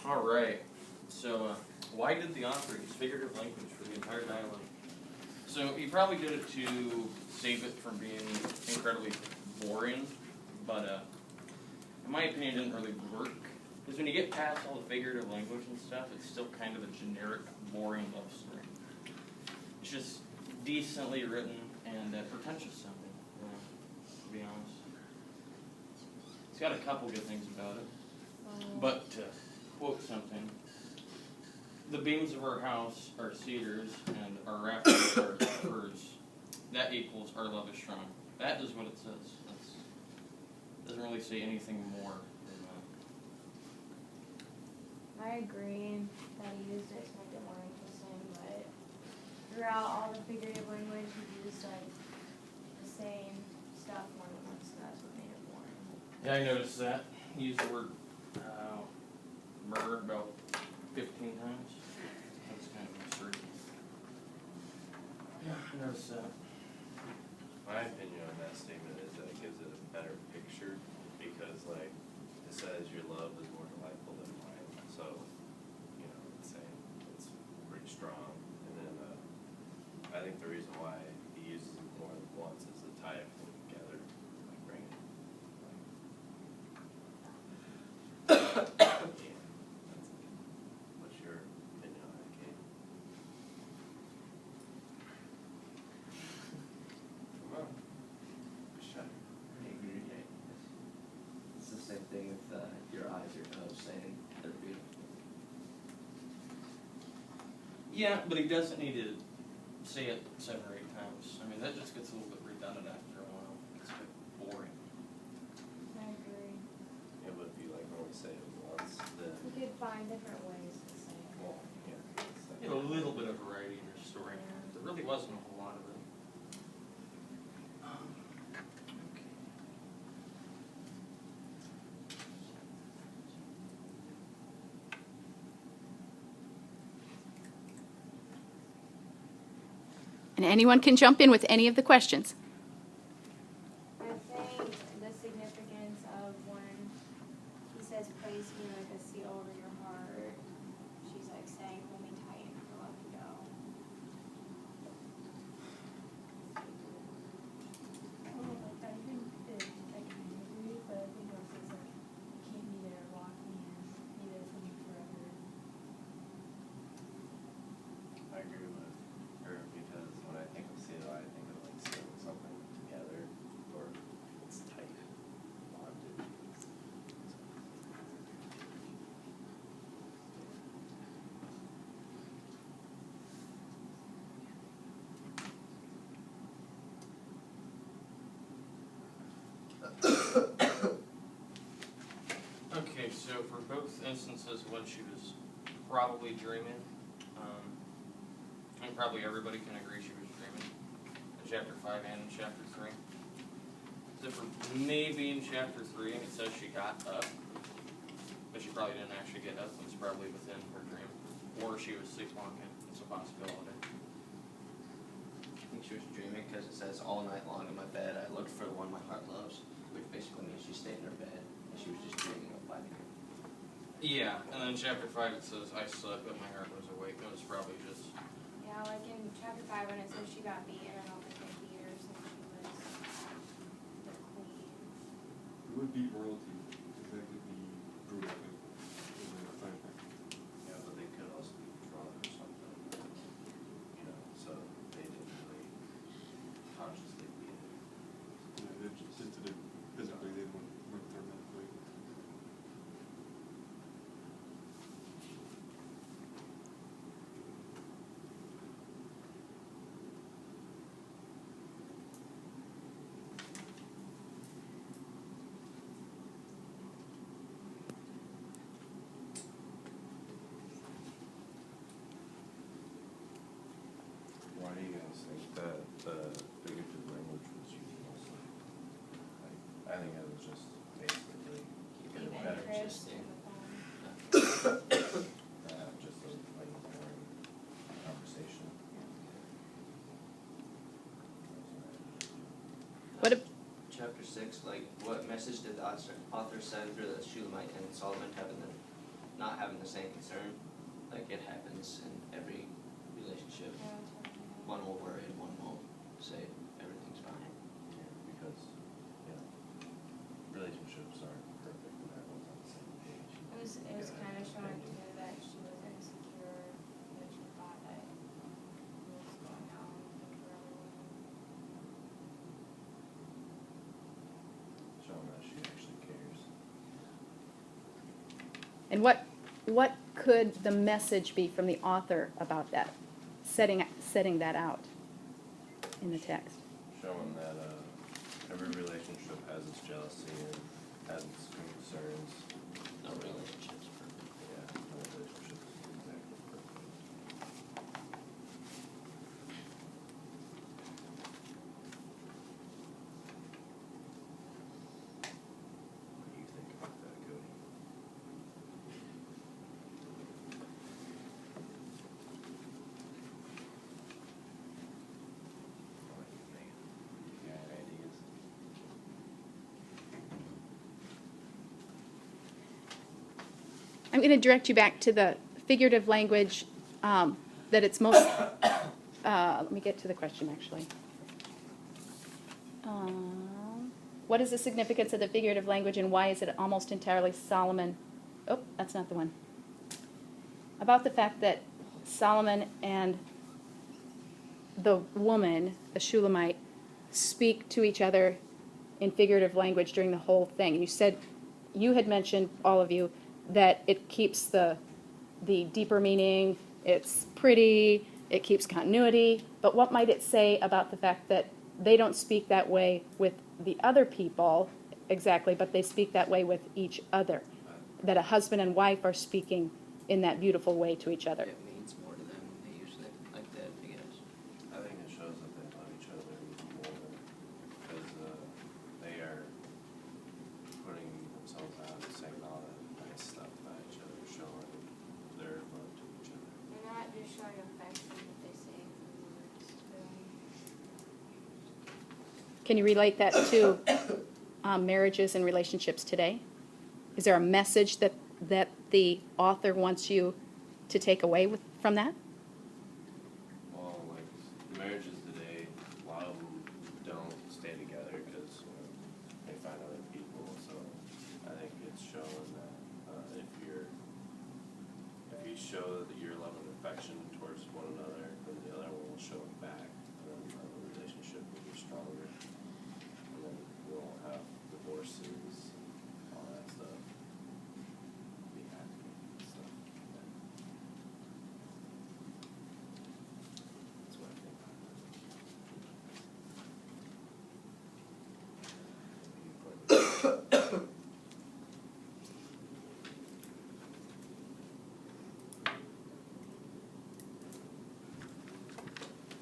All right. So, why did the author use figurative language for the entire dialogue? So, he probably did it to save it from being incredibly boring, but in my opinion, it didn't really work. Because when you get past all the figurative language and stuff, it's still kind of a generic, boring love story. It's just decently written and pretentious sounding, to be honest. It's got a couple good things about it. But to quote something, the beams of our house are cedars and our rafters are firs. That equals our love is strong. That is what it says. It doesn't really say anything more than that. I agree that he used it to make it more interesting, but throughout all the figurative language, he used like the same stuff more than once, so that's what made it boring. Yeah, I noticed that. He used the word murder about 15 times. That's kind of absurd. Yeah, I noticed that. My opinion on that statement is that it gives it a better picture because, like, it says your love is more delightful than mine. So, you know, it's saying it's pretty strong. And then I think the reason why he uses it more than once is to tie everything together, like bring it. Yeah, what's your opinion on that, Kate? Come on. Shut up. I agree. It's the same thing with your eyes, your nose, saying they're beautiful. Yeah, but he doesn't need to say it 7 or 8 times. I mean, that just gets a little bit redundant after a while. It's a bit boring. I agree. It would be like when we say it once, then, You could find different ways to say it. well, yeah. It's like, Get a little bit of variety in your story. There really wasn't a whole lot of it. Okay. And anyone can jump in with any of the questions. I think the significance of when he says, "Place me like a seal over your heart," she's like saying, "Hold me tight and never let me go." I think I kind of agree, but I think also it's like, keep me there, lock me in, be there for me forever. I agree with her because when I think of seal, I think of like sealing something together or it's tight, bonded. Okay, so for both instances when she was probably dreaming, and probably everybody can agree she was dreaming, in chapter 5 and in chapter 3. Except for maybe in chapter 3, it says she got up, but she probably didn't actually get up. It was probably within her dream. Or she was sleepwalking. It's a possibility. I think she was dreaming because it says all night long in my bed I looked for the one my heart loves, which basically means she stayed in her bed and she was just dreaming of finding her. Yeah, and then in chapter 5 it says, I slept but my heart was awake. It was probably just... Yeah, like in chapter 5 when it says she got beaten, I don't think they beat her since she was the queen. It would be royalty, because that could be brutal in the time frame. Yeah, but they could also be drunk or something, you know, so they didn't really consciously beat it. Yeah, they just did it physically, they weren't there mentally. Why do you guys think that the figurative language was used mostly? Like, I think it was just basically keeping it Keep better, interest just, in the poem. just a like boring conversation. What a, Chapter 6, like, what message did the author send through the Shulamite and Solomon heaven then? not having the same concern. Like it happens in every relationship. One will worry and one won't say everything's fine. Yeah, because, relationships aren't perfect when everyone's on the same page. It was kind of showing too that she was insecure, that she thought that it was going out for everyone. Showing that she actually cares. And what could the message be from the author about that, setting that out in the text? Showing that every relationship has its jealousy and has its concerns. No relationship's perfect. Yeah, no relationship is exactly perfect. What do you think about that, Cody? What do you think? You got ideas? I'm going to direct you back to the figurative language that it's most, let me get to the question actually. What is the significance of the figurative language and why is it almost entirely Solomon? Oh, that's not the one. About the fact that Solomon and the woman, the Shulamite, speak to each other in figurative language during the whole thing. You said, you had mentioned, all of you, that it keeps the deeper meaning, it's pretty, it keeps continuity, but what might it say about the fact that they don't speak that way with the other people exactly, but they speak that way with each other? That a husband and wife are speaking in that beautiful way to each other. It means more to them than they usually like that, I guess. I think it shows that they love each other more because they are putting themselves out and saying all that nice stuff about each other, showing their love to each other. They're not just showing affection, but they say words too. Can you relate that to marriages and relationships today? Is there a message that the author wants you to take away from that? Well, like marriages today, a lot of them don't stay together because they find other people. So I think it's showing that if you show that your love and affection towards one another, then the other one will show it back, and then the relationship will be stronger, and then we won't have divorces, all that stuff. Be happy and stuff. That's what I think.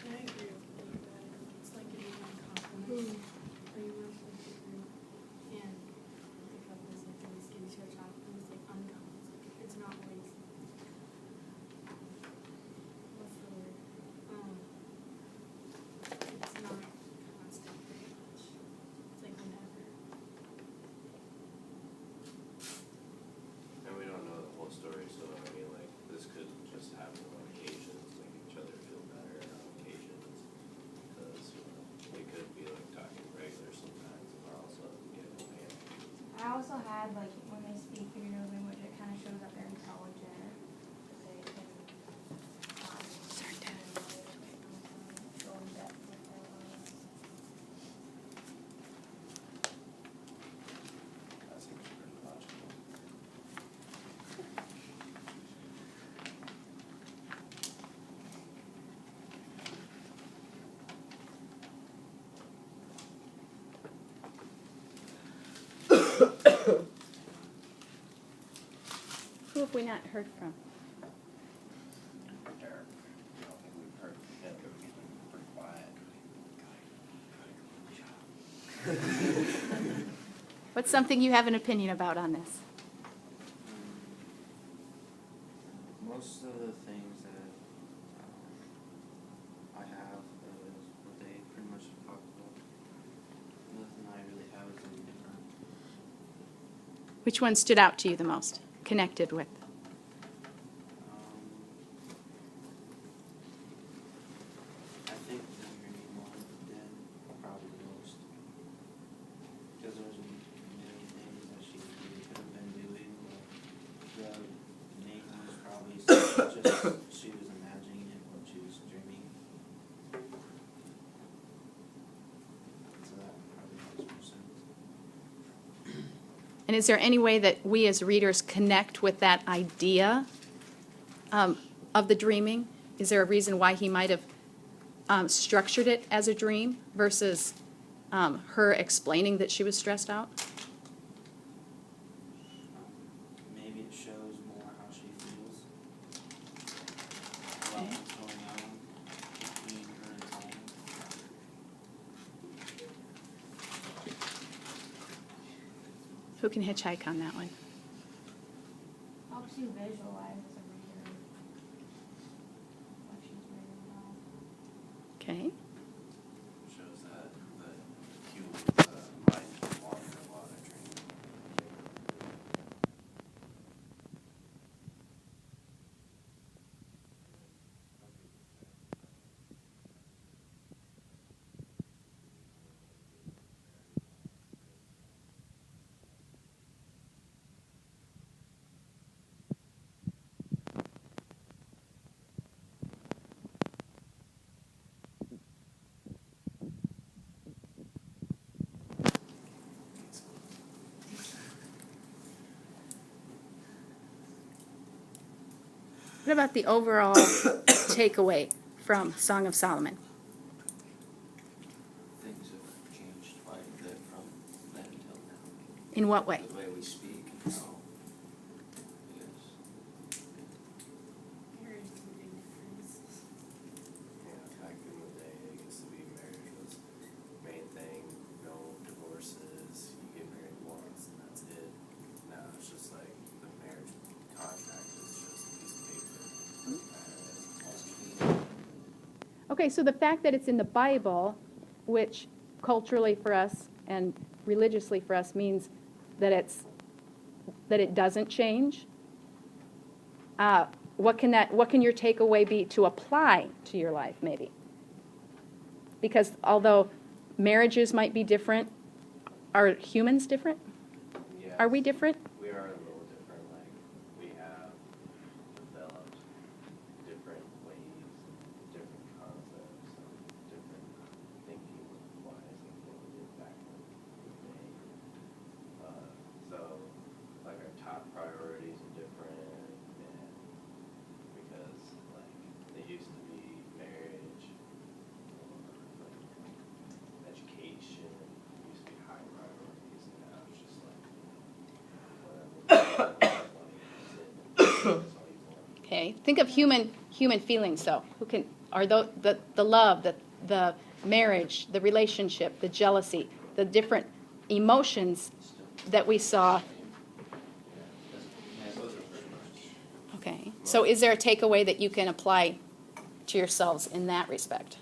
I agree with you that it's like getting a compliment. Or you want to agree. And the couples like always give each other compliments, like uncommon. It's not always. What's the word? It's not constant very much. It's like whenever. And we don't know the whole story, so I mean, like, this could just happen on occasions, make each other feel better on occasions. Because, we could be like talking regular sometimes and all of a sudden get mad. I also had, like, when they speak figurative language, it kind of shows that they're intelligent, that they can, go in depth with their words. That seems pretty logical. Who have we not heard from? Derek, I don't think we've heard from him, he's been pretty quiet. What's something you have an opinion about on this? Most of the things that I have is what they pretty much talked about. Nothing I really have is any different. Which one stood out to you the most, connected with? And is there any way that we as readers connect with that idea of the dreaming? Is there a reason why he might have structured it as a dream versus her explaining that she was stressed out? Maybe it shows more how she feels about what's going on between her and Solomon. Who can hitchhike on that one? Helps you visualize as a reader what she's reading about. Okay. Shows that the human's mind can wander a lot of dreaming. What about the overall takeaway from Song of Solomon? Things have changed quite a bit from then until now. In what way? The way we speak and how it is. Marriage is a big difference. Yeah, back in the day, it used to be marriage was the main thing, no divorces, you get married once and that's it. Now it's just like the marriage contract is just a piece of paper. Okay, so the fact that it's in the Bible, which culturally for us and religiously for us means that it doesn't change. What can your takeaway be to apply to your life, maybe? Because although marriages might be different, are humans different? Yes, Are we different? we are a little different, like, we have developed different ways, different concepts, and different thinking wise than what we did back in the day. So, like, our top priorities are different, and because, like, it used to be marriage, like, education, used to be high priorities, and now it's just like, whatever. That's all you want. Okay, think of human feelings, though. Are the love, the marriage, the relationship, the jealousy, the different emotions that we saw? Yeah, those are pretty much. Okay, so is there a takeaway that you can apply to yourselves in that respect?